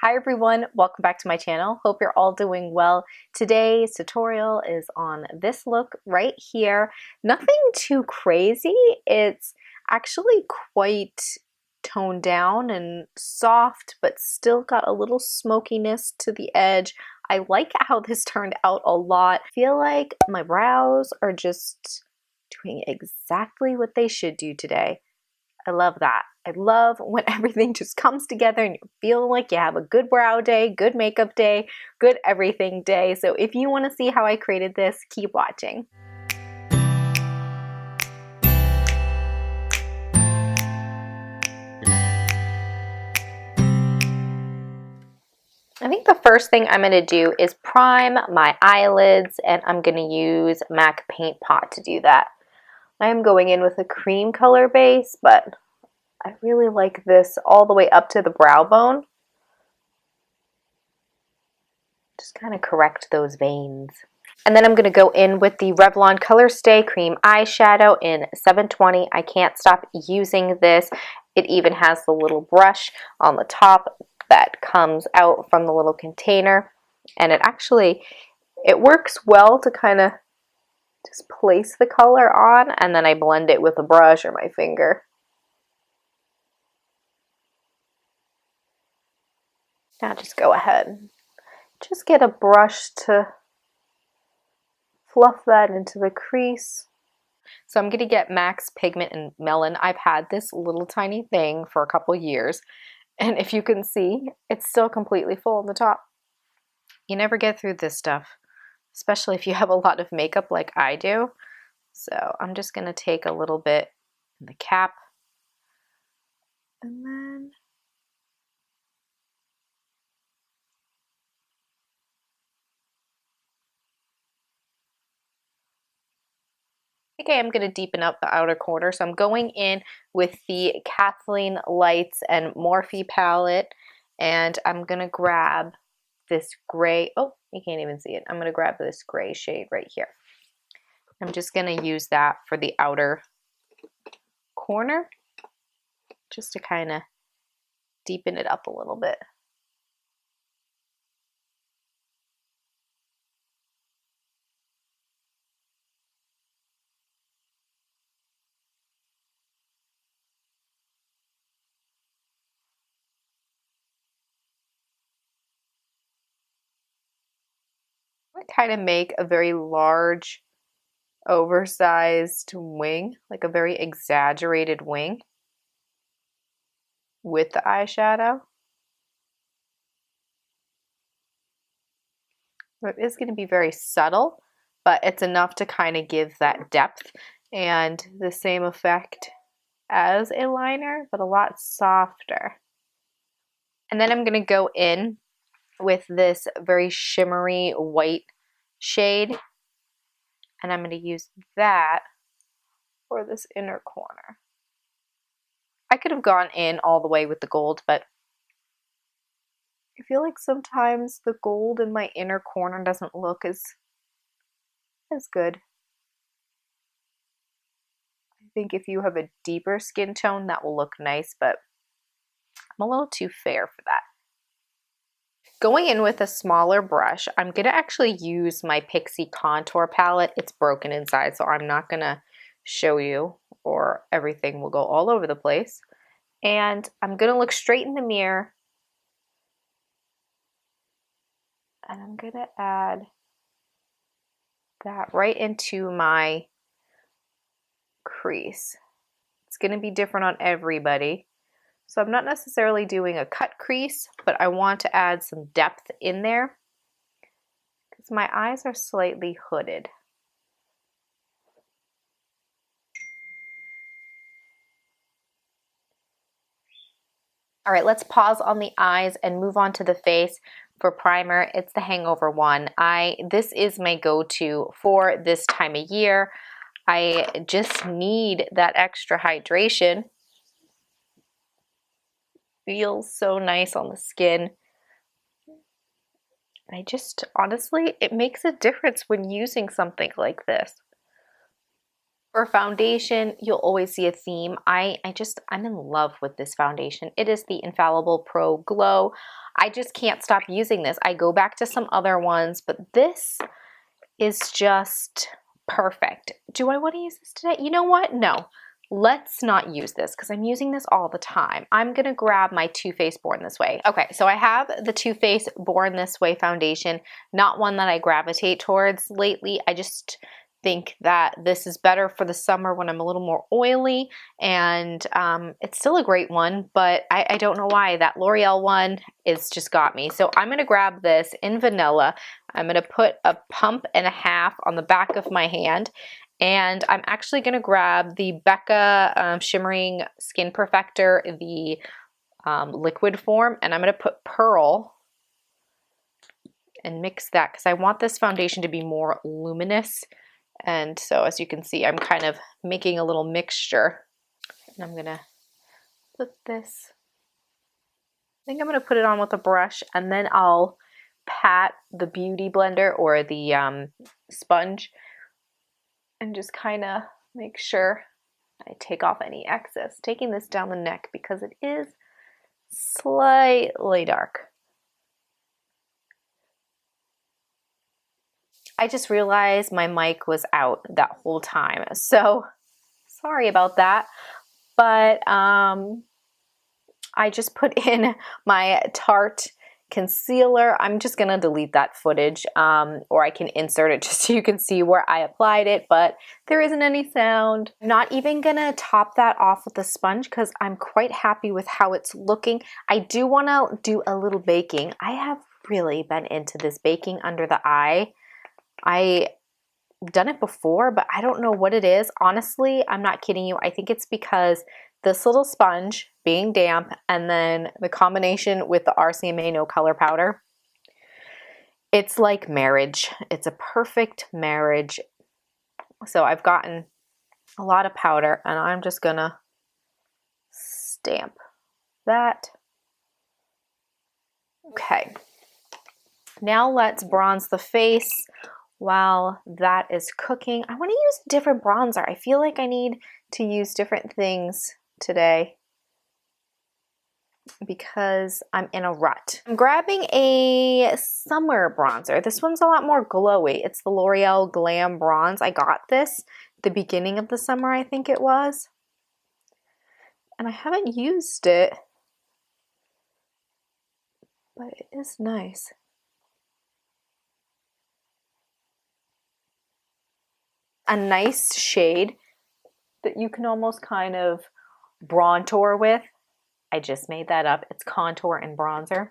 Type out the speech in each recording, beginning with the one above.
Hi everyone, welcome back to my channel. Hope you're all doing well. Today's tutorial is on this look right here. Nothing too crazy. It's actually quite toned down and soft, but still got a little smokiness to the edge. I like how this turned out a lot. I feel like my brows are just doing exactly what they should do today. I love that. I love when everything just comes together and you're feeling like you have a good brow day, good makeup day, good everything day. So if you want to see how I created this, keep watching. I think the first thing I'm going to do is prime my eyelids, and I'm going to use MAC Paint Pot to do that. I am going in with a cream color base, but I really like this all the way up to the brow bone. Just kind of correct those veins. And then I'm going to go in with the Revlon Colorstay Cream Eyeshadow in 720. I can't stop using this. It even has the little brush on the top that comes out from the little container. And it works well to kind of just place the color on, and then I blend it with a brush or my finger. Now just go ahead. Just get a brush to fluff that into the crease. So I'm going to get Max Pigment and Melon. I've had this little tiny thing for a couple years, and if you can see, it's still completely full on the top. You never get through this stuff, especially if you have a lot of makeup like I do. So I'm just going to take a little bit in the cap, and then okay, I'm going to deepen up the outer corner. So I'm going in with the Kathleen Lights and Morphe palette, and I'm going to grab this gray, oh, you can't even see it. I'm going to grab this gray shade right here. I'm just going to use that for the outer corner, just to kind of deepen it up a little bit. I kind of make a very large, oversized wing, like a very exaggerated wing with the eyeshadow. It is going to be very subtle, but it's enough to kind of give that depth and the same effect as a liner, but a lot softer. And then I'm going to go in with this very shimmery white shade, and I'm going to use that for this inner corner. I could have gone in all the way with the gold, but I feel like sometimes the gold in my inner corner doesn't look as good. I think if you have a deeper skin tone, that will look nice, but I'm a little too fair for that. Going in with a smaller brush, I'm going to actually use my Pixi contour palette. It's broken inside, so I'm not going to show you, or everything will go all over the place. And I'm going to look straight in the mirror, and I'm going to add that right into my crease. It's going to be different on everybody. So I'm not necessarily doing a cut crease, but I want to add some depth in there because my eyes are slightly hooded. All right, let's pause on the eyes and move on to the face. For primer, it's the Hangover one. This is my go-to for this time of year. I just need that extra hydration. Feels so nice on the skin. Honestly, it makes a difference when using something like this. For foundation, you'll always see a theme. I'm in love with this foundation. It is the Infallible Pro Glow. I just can't stop using this. I go back to some other ones, but this is just perfect. Do I want to use this today? You know what? No. Let's not use this because I'm using this all the time. I'm going to grab my Too Faced Born This Way. Okay, so I have the Too Faced Born This Way foundation, not one that I gravitate towards lately. I just think that this is better for the summer when I'm a little more oily, and it's still a great one, but I don't know why. That L'Oreal one is just got me. So I'm going to grab this in vanilla. I'm going to put a pump and a half on the back of my hand, and I'm actually going to grab the Becca Shimmering Skin Perfector, the liquid form, and I'm going to put Pearl and mix that because I want this foundation to be more luminous. And so as you can see, I'm kind of making a little mixture. And I'm gonna put this, I think I'm gonna put it on with a brush, and then I'll pat the beauty blender or the sponge and just kind of make sure I take off any excess. Taking this down the neck because it is slightly dark. I just realized my mic was out that whole time, so sorry about that. But I just put in my Tarte concealer. I'm just gonna delete that footage, or I can insert it just so you can see where I applied it, but there isn't any sound. I'm not even gonna top that off with a sponge because I'm quite happy with how it's looking. I do wanna do a little baking. I have really been into this baking under the eye. I've done it before, but I don't know what it is. Honestly, I'm not kidding you. I think it's because this little sponge being damp and then the combination with the RCMA No Color Powder. It's like marriage. It's a perfect marriage. So I've gotten a lot of powder and I'm just gonna stamp that. Okay. Now let's bronze the face. While that is cooking, I want to use a different bronzer. I feel like I need to use different things today because I'm in a rut. I'm grabbing a summer bronzer. This one's a lot more glowy. It's the L'Oreal Glam Bronze. I got this at the beginning of the summer, I think it was. And I haven't used it, but it is nice. A nice shade that you can almost kind of bronzer with. I just made that up. It's contour and bronzer.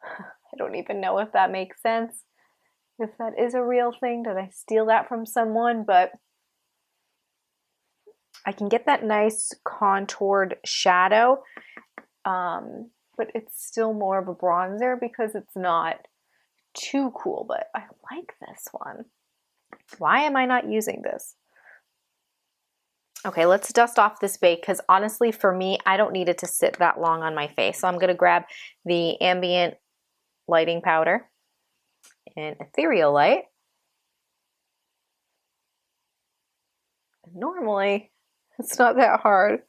I don't even know if that makes sense. If that is a real thing, did I steal that from someone? But I can get that nice contoured shadow, but it's still more of a bronzer because it's not too cool, but I like this one. Why am I not using this? Okay, let's dust off this bake because honestly for me, I don't need it to sit that long on my face. So I'm going to grab the Ambient Lighting Powder in Ethereal Light. Normally, it's not that hard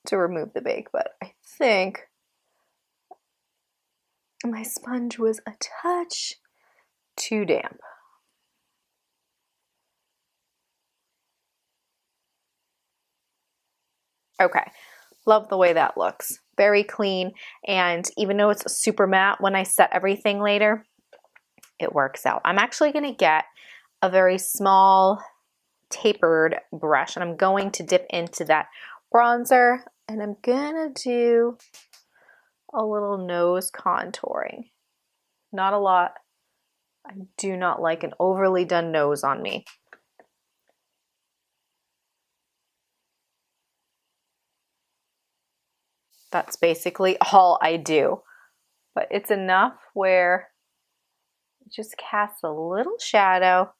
to remove the bake, but I think my sponge was a touch too damp. Okay, love the way that looks. Very clean, and even though it's super matte, when I set everything later, it works out. I'm actually going to get a very small tapered brush, and I'm going to dip into that bronzer, and I'm going to do a little nose contouring. Not a lot. I do not like an overly done nose on me. That's basically all I do, but it's enough where it just casts a little shadow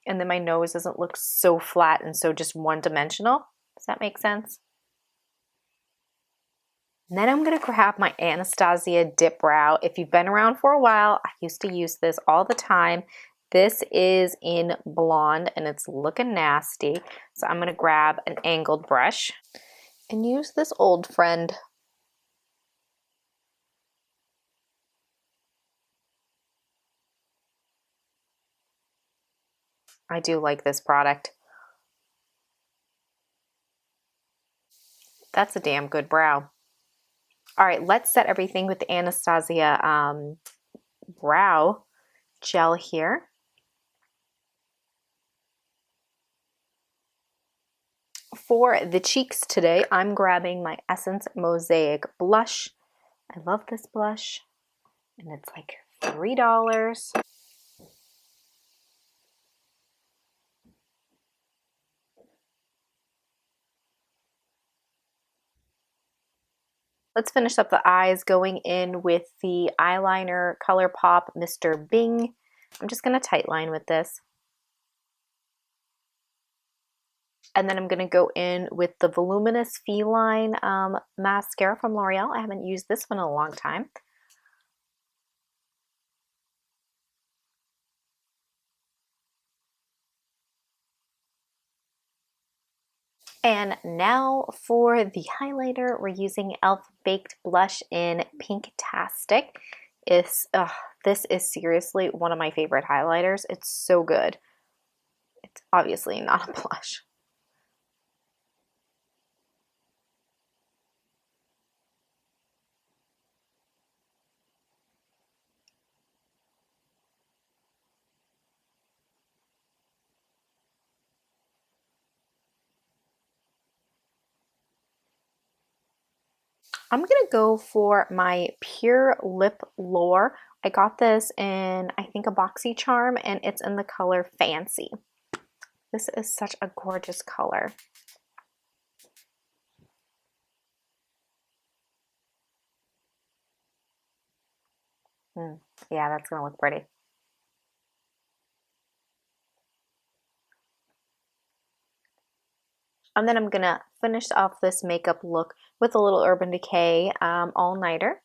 and then my nose doesn't look so flat and so just one-dimensional. Does that make sense? And then I'm going to grab my Anastasia Dip Brow. If you've been around for a while, I used to use this all the time. This is in blonde and it's looking nasty. So I'm going to grab an angled brush and use this old friend I do like this product. That's a damn good brow. All right, let's set everything with the Anastasia brow gel here. For the cheeks today, I'm grabbing my Essence Mosaic blush. I love this blush, and it's like $3. Let's finish up the eyes, going in with the eyeliner ColourPop Mr. Bing. I'm just going to tightline with this. And then I'm going to go in with the Voluminous Feline mascara from L'Oreal. I haven't used this one in a long time. And now for the highlighter, we're using e.l.f. Baked Blush in Pinktastic. This is seriously one of my favorite highlighters. It's so good. It's obviously not a blush. I'm gonna go for my Pure Lip Lure. I got this in, I think, a BoxyCharm, and it's in the color Fancy. This is such a gorgeous color. Yeah, that's gonna look pretty. And then I'm gonna finish off this makeup look with a little Urban Decay All Nighter.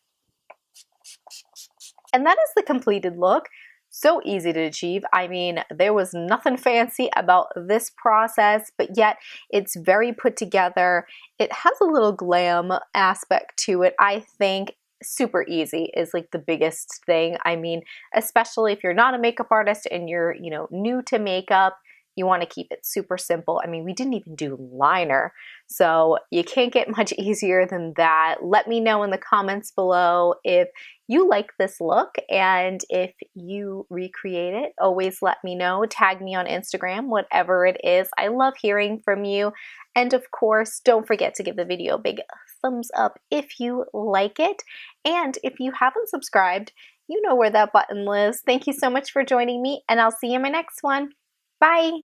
And that is the completed look. So easy to achieve. I mean, there was nothing fancy about this process, but yet it's very put together. It has a little glam aspect to it, I think. Super easy is like the biggest thing. I mean, especially if you're not a makeup artist and you're, new to makeup, you want to keep it super simple. I mean, we didn't even do liner, so you can't get much easier than that. Let me know in the comments below if you like this look, and if you recreate it, always let me know. Tag me on Instagram, whatever it is. I love hearing from you. And of course, don't forget to give the video a big thumbs up if you like it. And if you haven't subscribed, you know where that button lives. Thank you so much for joining me, and I'll see you in my next one. Bye!